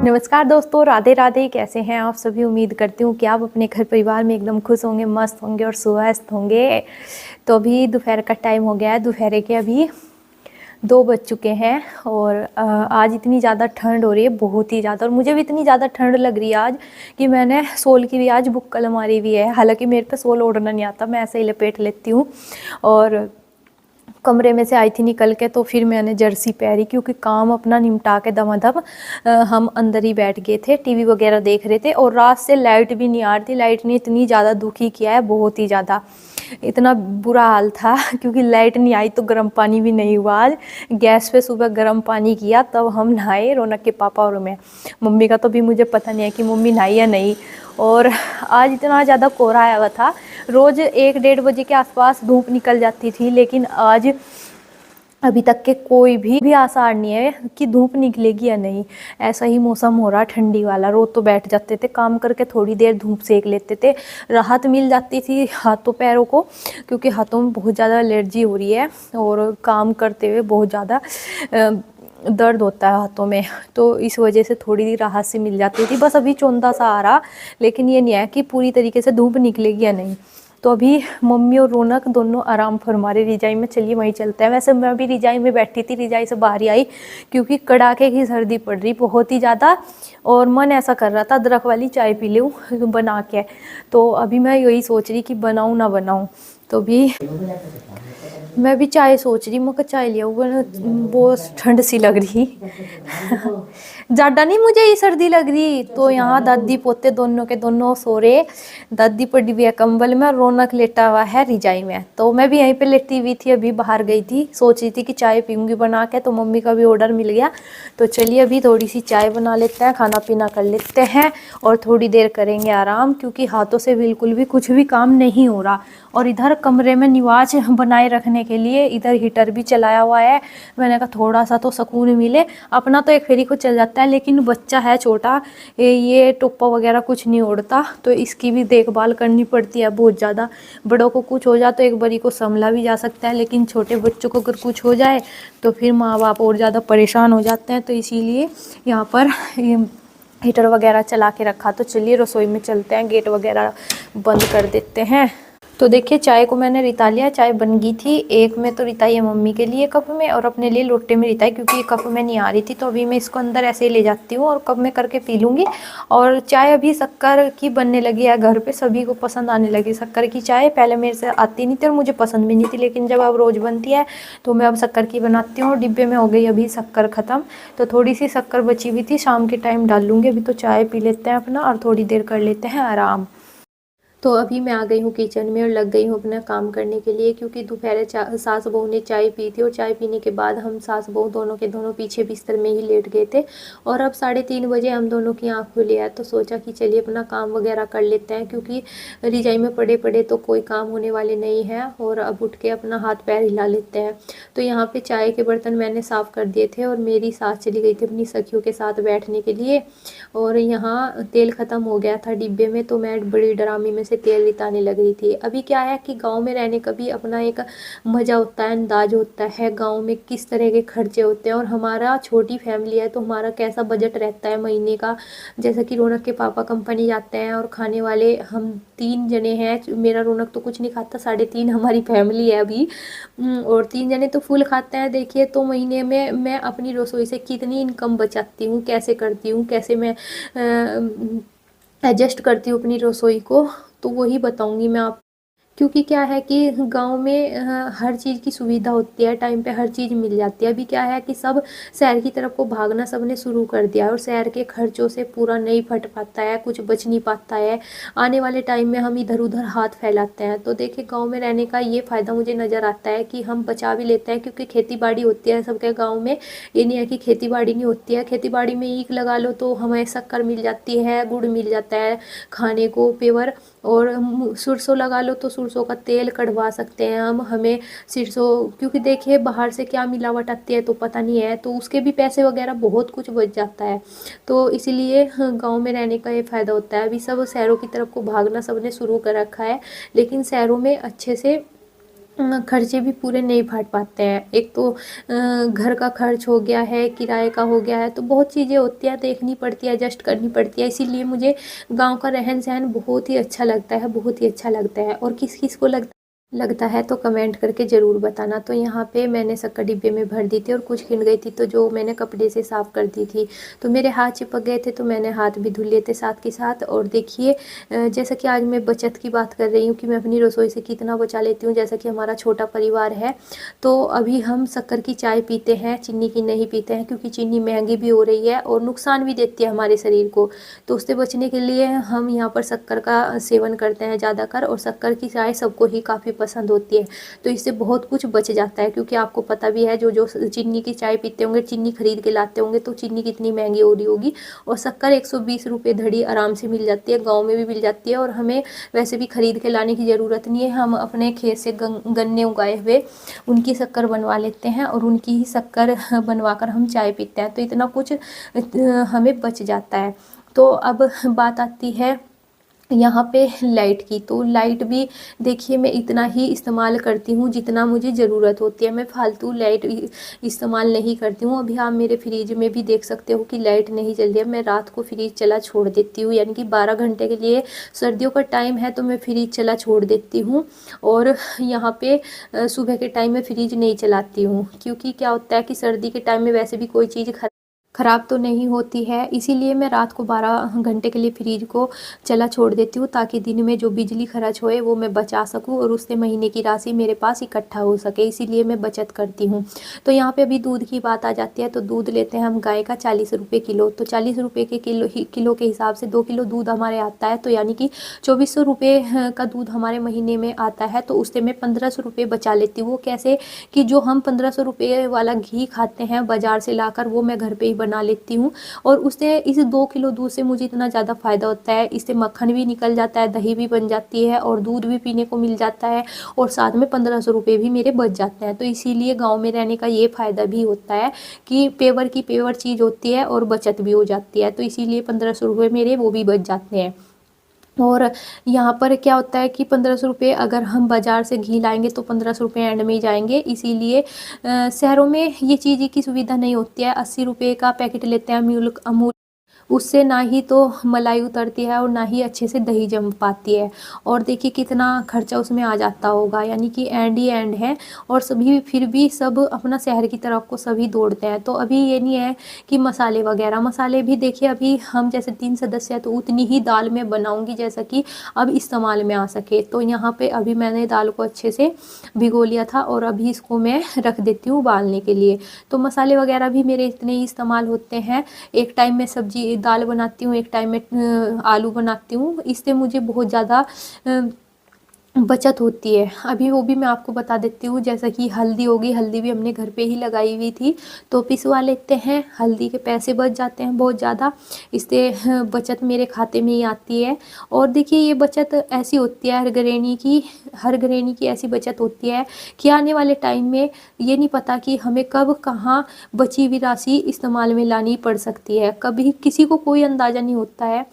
नमस्कार दोस्तों, राधे राधे। कैसे हैं आप सभी? उम्मीद करती हूँ कि आप अपने घर परिवार में एकदम खुश होंगे, मस्त होंगे और स्वस्थ होंगे। तो अभी दोपहर का टाइम हो गया है। दोपहर के अभी 2 बज चुके हैं और आज इतनी ज़्यादा ठंड हो रही है, बहुत ही ज़्यादा। और मुझे भी इतनी ज़्यादा ठंड लग रही है आज कि मैंने सोल की भी आज बुक्कल मारी हुई है। हालांकि मेरे पे सोल ओढ़ना नहीं आता, मैं ऐसे ही लपेट लेती हूँ। और कमरे में से आई थी निकल के तो फिर मैंने जर्सी पहनी, क्योंकि काम अपना निपटा के दमादम हम अंदर ही बैठ गए थे, टीवी वगैरह देख रहे थे। और रात से लाइट भी नहीं आ रही थी। लाइट ने इतनी ज़्यादा दुखी किया है, बहुत ही ज़्यादा, इतना बुरा हाल था। क्योंकि लाइट नहीं आई तो गर्म पानी भी नहीं हुआ। आज गैस पे सुबह गर्म पानी किया, तब हम नहाए, रौनक के पापा और मैं। मम्मी का तो भी मुझे पता नहीं है कि मम्मी नहाई या नहीं। और आज इतना ज़्यादा कोहरा आया हुआ था। रोज़ 1-1:30 बजे के आसपास धूप निकल जाती थी, लेकिन आज अभी तक के कोई भी आसार नहीं है कि धूप निकलेगी या नहीं। ऐसा ही मौसम हो रहा, ठंडी वाला। रोज तो बैठ जाते थे काम करके, थोड़ी देर धूप सेक लेते थे, राहत मिल जाती थी हाथों पैरों को, क्योंकि हाथों में बहुत ज़्यादा एलर्जी हो रही है और काम करते हुए बहुत ज़्यादा दर्द होता है हाथों में। तो इस वजह से थोड़ी राहत सी मिल जाती थी। बस अभी चौंधा सा आ रहा, लेकिन ये नहीं है कि पूरी तरीके से धूप निकलेगी या नहीं। तो अभी मम्मी और रौनक दोनों आराम फरमा रही रिजाई में। चलिए वहीं चलते हैं। वैसे मैं भी रिजाई में बैठी थी, रिजाई से बाहर ही आई, क्योंकि कड़ाके की सर्दी पड़ रही बहुत ही ज़्यादा। और मन ऐसा कर रहा था अदरक वाली चाय पी लूँ बना के। तो अभी मैं यही सोच रही कि बनाऊँ ना बनाऊँ। तो भी मैं भी चाय सोच रही, मैं चाय लिया बहुत ठंड सी लग रही। ज़्यादा नहीं, मुझे ही सर्दी लग रही। तो यहाँ दादी पोते दोनों के दोनों सो रहे। दादी पड़ी हुई है कंबल में, रौनक लेटा हुआ है रिजाई में। तो मैं भी यहीं पे लेटी हुई थी, अभी बाहर गई थी, सोच रही थी कि चाय पीऊँगी बना के। तो मम्मी का भी ऑर्डर मिल गया। तो चलिए अभी थोड़ी सी चाय बना लेते हैं, खाना पीना कर लेते हैं और थोड़ी देर करेंगे आराम, क्योंकि हाथों से बिल्कुल भी कुछ भी काम नहीं हो रहा। और इधर कमरे में निवाज बनाए रखने के लिए इधर हीटर भी चलाया हुआ है। मैंने कहा थोड़ा सा तो सुकून मिले। अपना तो एक फेरी को चल जाता है, लेकिन बच्चा है छोटा, ये टोपा वगैरह कुछ नहीं उड़ता, तो इसकी भी देखभाल करनी पड़ती है बहुत ज़्यादा। बड़ों को कुछ हो जाए तो एक बारी को संभला भी जा सकता है, लेकिन छोटे बच्चों को अगर कुछ हो जाए तो फिर माँ बाप और ज़्यादा परेशान हो जाते हैं। तो इसीलिए यहाँ पर हीटर वगैरह चला के रखा। तो चलिए रसोई में चलते हैं, गेट वगैरह बंद कर देते हैं। तो देखिए चाय को मैंने रिता लिया, चाय बन गई थी। एक में तो रिताई है मम्मी के लिए कप में, और अपने लिए लोटे में रिताई, क्योंकि ये कप में नहीं आ रही थी। तो अभी मैं इसको अंदर ऐसे ही ले जाती हूँ और कप में करके पी लूँगी। और चाय अभी शक्कर की बनने लगी है घर पे, सभी को पसंद आने लगी शक्कर की चाय। पहले मेरे से आती नहीं थी और मुझे पसंद भी नहीं थी, लेकिन जब अब रोज़ बनती है तो मैं अब शक्कर की बनाती हूँ। और डिब्बे में हो गई अभी शक्कर ख़त्म, तो थोड़ी सी शक्कर बची हुई थी, शाम के टाइम डाल लूँगी। अभी तो चाय पी लेते हैं अपना और थोड़ी देर कर लेते हैं आराम। तो अभी मैं आ गई हूँ किचन में और लग गई हूँ अपना काम करने के लिए, क्योंकि दोपहर सास बहू ने चाय पी थी। और चाय पीने के बाद हम सास बहू दोनों के दोनों पीछे बिस्तर में ही लेट गए थे। और अब 3:30 बजे हम दोनों की आँख खुली है, तो सोचा कि चलिए अपना काम वगैरह कर लेते हैं, क्योंकि रिजाई में पड़े पड़े तो कोई काम होने वाले नहीं है। और अब उठ के अपना हाथ पैर हिला लेते हैं। तो यहाँ पर चाय के बर्तन मैंने साफ़ कर दिए थे और मेरी सास चली गई थी अपनी सखियों के साथ बैठने के लिए। और यहाँ तेल ख़त्म हो गया था डिब्बे में, तो मैं बड़ी डरामी में से तेल रिताने लग रही थी। अभी क्या है कि गांव में रहने का भी अपना एक मज़ा होता है, अंदाज होता है गांव में किस तरह के खर्चे होते हैं। और हमारा छोटी फैमिली है, तो हमारा कैसा बजट रहता है महीने का। जैसा कि रौनक के पापा कंपनी जाते हैं और खाने वाले हम 3 जने हैं। मेरा रौनक तो कुछ नहीं खाता, 3.5 हमारी फैमिली है अभी। और 3 जने तो फुल खाते हैं। देखिए तो महीने में मैं अपनी रसोई से कितनी इनकम बचाती हूँ, कैसे करती हूँ, कैसे मैं एडजस्ट करती हूँ अपनी रसोई को, तो वही बताऊँगी मैं आप। क्योंकि क्या है कि गांव में हर चीज़ की सुविधा होती है, टाइम पे हर चीज़ मिल जाती है। अभी क्या है कि सब शहर की तरफ को भागना सबने शुरू कर दिया है, और शहर के खर्चों से पूरा नहीं फट पाता है, कुछ बच नहीं पाता है। आने वाले टाइम में हम इधर उधर हाथ फैलाते हैं। तो देखिए गांव में रहने का ये फ़ायदा मुझे नज़र आता है कि हम बचा भी लेते हैं, क्योंकि खेती बाड़ी होती है सबके गाँव में। ये नहीं है कि खेती बाड़ी नहीं होती है, खेती बाड़ी में ईख लगा लो तो हमें शक्कर मिल जाती है, गुड़ मिल जाता है खाने को, पेवर। और सरसों लगा लो तो सरसों का तेल कढ़वा सकते हैं हम। हमें सरसों, क्योंकि देखिए बाहर से क्या मिलावट आती है तो पता नहीं है, तो उसके भी पैसे वगैरह बहुत कुछ बच जाता है। तो इसीलिए गांव में रहने का ये फ़ायदा होता है। अभी सब शहरों की तरफ को भागना सबने शुरू कर रखा है, लेकिन शहरों में अच्छे से खर्चे भी पूरे नहीं भर पाते हैं। एक तो घर का खर्च हो गया है, किराए का हो गया है, तो बहुत चीज़ें होती हैं, देखनी पड़ती है, एडजस्ट करनी पड़ती है। इसीलिए मुझे गाँव का रहन-सहन बहुत ही अच्छा लगता है, बहुत ही अच्छा लगता है। और किस-किस को लगता है तो कमेंट करके ज़रूर बताना। तो यहाँ पे मैंने शक्कर डिब्बे में भर दी थी और कुछ गिन गई थी, तो जो मैंने कपड़े से साफ़ कर दी थी, तो मेरे हाथ चिपक गए थे, तो मैंने हाथ भी धुल लिए थे साथ के साथ। और देखिए जैसा कि आज मैं बचत की बात कर रही हूँ कि मैं अपनी रसोई से कितना बचा लेती हूँ। जैसा कि हमारा छोटा परिवार है, तो अभी हम शक्कर की चाय पीते हैं, चीनी की नहीं पीते हैं, क्योंकि चीनी महंगी भी हो रही है और नुकसान भी देती है हमारे शरीर को। तो उससे बचने के लिए हम यहाँ पर शक्कर का सेवन करते हैं ज़्यादातर, और शक्कर की चाय सबको ही काफ़ी पसंद होती है। तो इससे बहुत कुछ बच जाता है, क्योंकि आपको पता भी है, जो जो चीनी की चाय पीते होंगे, चीनी खरीद के लाते होंगे, तो चीनी कितनी महंगी हो रही होगी। और शक्कर 120 रुपये धड़ी आराम से मिल जाती है, गाँव में भी मिल जाती है। और हमें वैसे भी खरीद के लाने की ज़रूरत नहीं है, हम अपने खेत से गन्ने उगाए हुए उनकी शक्कर बनवा लेते हैं और उनकी ही शक्कर बनवा कर हम चाय पीते हैं। तो इतना कुछ हमें बच जाता है। तो अब बात आती है यहाँ पे लाइट की। तो लाइट भी देखिए मैं इतना ही इस्तेमाल करती हूँ जितना मुझे ज़रूरत होती है, मैं फालतू लाइट इस्तेमाल नहीं करती हूँ। अभी आप मेरे फ्रिज में भी देख सकते हो कि लाइट नहीं जल रही है, मैं रात को फ्रिज चला छोड़ देती हूँ, यानी कि 12 घंटे के लिए। सर्दियों का टाइम है तो मैं फ्रिज चला छोड़ देती हूँ। और यहाँ पे सुबह के टाइम में फ्रिज नहीं चलाती हूँ, क्योंकि क्या होता है कि सर्दी के टाइम में वैसे भी कोई चीज़ ख़राब तो नहीं होती है, इसीलिए मैं रात को 12 घंटे के लिए फ्रिज को चला छोड़ देती हूँ, ताकि दिन में जो बिजली खर्च होए वो मैं बचा सकूँ और उससे महीने की राशि मेरे पास इकट्ठा हो सके, इसीलिए मैं बचत करती हूँ। तो यहाँ पे अभी दूध की बात आ जाती है, तो दूध लेते हैं हम गाय का 40 रुपये किलो। तो 40 रुपये के किलो के हिसाब से 2 किलो दूध हमारे आता है, तो यानी कि 2400 रुपये का दूध हमारे महीने में आता है। तो उससे मैं 1500 रुपये बचा लेती हूँ। वो कैसे कि जो हम 1500 रुपये वाला घी खाते हैं बाज़ार से लाकर, वो मैं घर पर ही बना लेती हूँ। और उससे इस 2 किलो दूध से मुझे इतना ज़्यादा फ़ायदा होता है, इससे मक्खन भी निकल जाता है, दही भी बन जाती है और दूध भी पीने को मिल जाता है, और साथ में 1500 रुपये भी मेरे बच जाते हैं। तो इसीलिए गाँव में रहने का ये फ़ायदा भी होता है कि पेवर की पेवर चीज़ होती है और बचत भी हो जाती है। तो इसीलिए 1500 रुपये मेरे वो भी बच जाते हैं। और यहाँ पर क्या होता है कि 1500 रुपये अगर हम बाज़ार से घी लाएंगे तो 1500 रुपये एंड में ही जाएंगे। इसीलिए शहरों में ये चीज़ की सुविधा नहीं होती है। 80 रुपये का पैकेट लेते हैं अमूल, उससे ना ही तो मलाई उतरती है और ना ही अच्छे से दही जम पाती है। और देखिए कितना खर्चा उसमें आ जाता होगा, यानी कि एंड ही एंड है। और सभी फिर भी सब अपना शहर की तरफ को सभी दौड़ते हैं। तो अभी ये नहीं है कि मसाले भी देखिए, अभी हम जैसे 3 सदस्य हैं तो उतनी ही दाल मैं बनाऊंगी जैसा कि अब इस्तेमाल में आ सके। तो यहाँ पे अभी मैंने दाल को अच्छे से भिगो लिया था और अभी इसको मैं रख देती हूँ उबालने के लिए। तो मसाले वगैरह भी मेरे इतने ही इस्तेमाल होते हैं। एक टाइम में सब्जी दाल बनाती हूँ, एक टाइम में आलू बनाती हूँ, इससे मुझे बहुत ज़्यादा बचत होती है। अभी वो भी मैं आपको बता देती हूँ, जैसा कि हल्दी होगी, हल्दी भी हमने घर पे ही लगाई हुई थी, तो पिसवा लेते हैं, हल्दी के पैसे बच जाते हैं बहुत ज़्यादा। इससे बचत मेरे खाते में ही आती है। और देखिए ये बचत ऐसी होती है हर गृहिणी की ऐसी बचत होती है कि आने वाले टाइम में ये नहीं पता कि हमें कब कहाँ बची हुई राशि इस्तेमाल में लानी पड़ सकती है, कभी किसी को कोई अंदाज़ा नहीं होता है।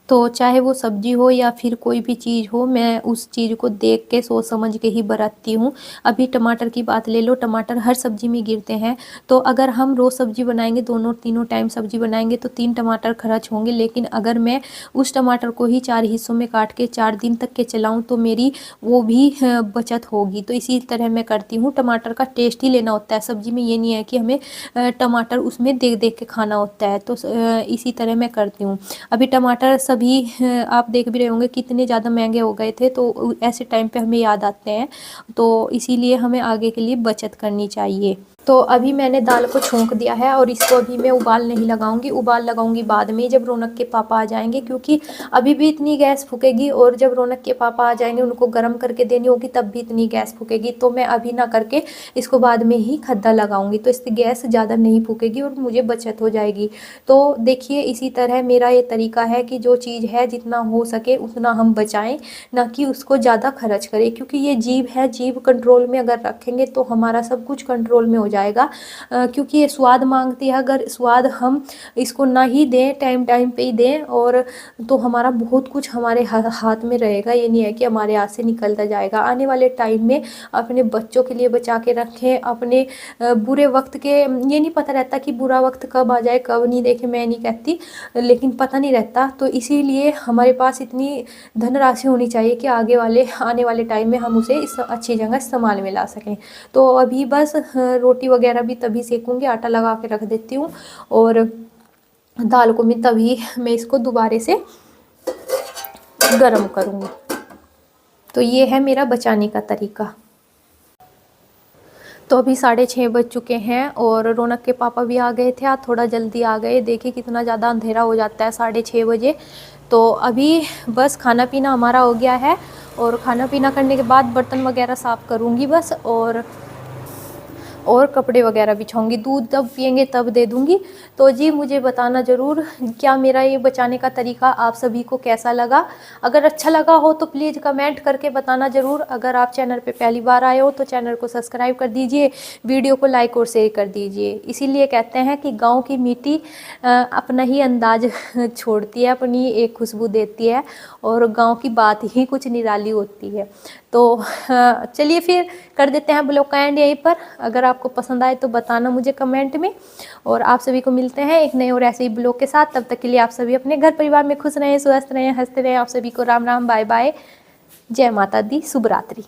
तो चाहे वो सब्जी हो या फिर कोई भी चीज़ हो, मैं उस चीज़ को देख के सोच समझ के ही बरतती हूँ। अभी टमाटर की बात ले लो, टमाटर हर सब्जी में गिरते हैं। तो अगर हम रोज़ सब्जी बनाएंगे, दोनों तीनों टाइम सब्जी बनाएंगे, तो 3 टमाटर खर्च होंगे। लेकिन अगर मैं उस टमाटर को ही 4 हिस्सों में काट के 4 दिन तक के चलाऊँ, तो मेरी वो भी बचत होगी। तो इसी तरह मैं करती हूँ। टमाटर का टेस्ट ही लेना होता है सब्जी में, ये नहीं है कि हमें टमाटर उसमें देख देख के खाना होता है। तो इसी तरह मैं करती हूँ। अभी टमाटर सभी आप देख भी रहे होंगे कितने ज़्यादा महंगे हो गए थे, तो ऐसे टाइम पे हमें याद आते हैं। तो इसीलिए हमें आगे के लिए बचत करनी चाहिए। तो अभी मैंने दाल को छोंक दिया है और इसको अभी मैं उबाल नहीं लगाऊंगी, उबाल लगाऊंगी बाद में जब रौनक के पापा आ जाएंगे, क्योंकि अभी भी इतनी गैस फूकेगी और जब रौनक के पापा आ जाएंगे उनको गर्म करके देनी होगी, तब भी इतनी गैस फूकेगी। तो मैं अभी ना करके इसको बाद में ही खद्दा लगाऊंगी, तो इससे गैस ज़्यादा नहीं फूकेगी और मुझे बचत हो जाएगी। तो देखिए इसी तरह मेरा ये तरीका है कि जो चीज़ है जितना हो सके उतना हम बचाएं, ना कि उसको ज़्यादा खर्च करें, क्योंकि ये जीभ है, जीभ कंट्रोल में अगर रखेंगे तो हमारा सब कुछ कंट्रोल में हो जाएगा। जाएगा, क्योंकि ये स्वाद मांगती है। अगर स्वाद हम इसको ना ही दें, टाइम टाइम पे ही दें, और तो हमारा बहुत कुछ हमारे हाथ में रहेगा। ये नहीं है कि हमारे हाथ से निकलता जाएगा। आने वाले टाइम में अपने बच्चों के लिए बचा के रखें, अपने बुरे वक्त के, ये नहीं पता रहता कि बुरा वक्त कब आ जाए कब नहीं, देखे मैं नहीं कहती, लेकिन पता नहीं रहता। तो इसीलिए हमारे पास इतनी धनराशि होनी चाहिए कि आने वाले टाइम में हम उसे इस अच्छी जगह इस्तेमाल में ला सकें। तो अभी बस रोटी वगैरह भी तभी सेकूंगी, आटा लगा के रख देती हूँ, और दाल को मैं इसको दोबारा से गरम करूँगी। तो ये है मेरा बचाने का तरीका। तो अभी 6:30 बज चुके हैं और रौनक के पापा भी आ गए थे, आज थोड़ा जल्दी आ गए। देखिए कितना ज़्यादा अंधेरा हो जाता है 6:30 बजे। तो अभी बस खाना पीना हमारा हो गया है, और खाना पीना करने के बाद बर्तन वगैरह साफ़ करूँगी बस, और कपड़े वगैरह बिछाऊंगी। दूध जब पियेंगे तब दे दूंगी। तो जी मुझे बताना ज़रूर क्या मेरा ये बचाने का तरीका आप सभी को कैसा लगा। अगर अच्छा लगा हो तो प्लीज़ कमेंट करके बताना ज़रूर। अगर आप चैनल पे पहली बार आए हो तो चैनल को सब्सक्राइब कर दीजिए, वीडियो को लाइक और शेयर कर दीजिए। इसीलिए कहते हैं कि गाँव की मिट्टी अपना ही अंदाज छोड़ती है, अपनी एक खुशबू देती है, और गाँव की बात ही कुछ निराली होती है। तो चलिए फिर कर देते हैं ब्लॉग का एंड यहीं पर। अगर आपको पसंद आए तो बताना मुझे कमेंट में, और आप सभी को मिलते हैं एक नए और ऐसे ही ब्लॉग के साथ। तब तक के लिए आप सभी अपने घर परिवार में खुश रहें, स्वस्थ रहें, हंसते रहें। आप सभी को राम राम, बाय बाय, जय माता दी, शुभ रात्रि।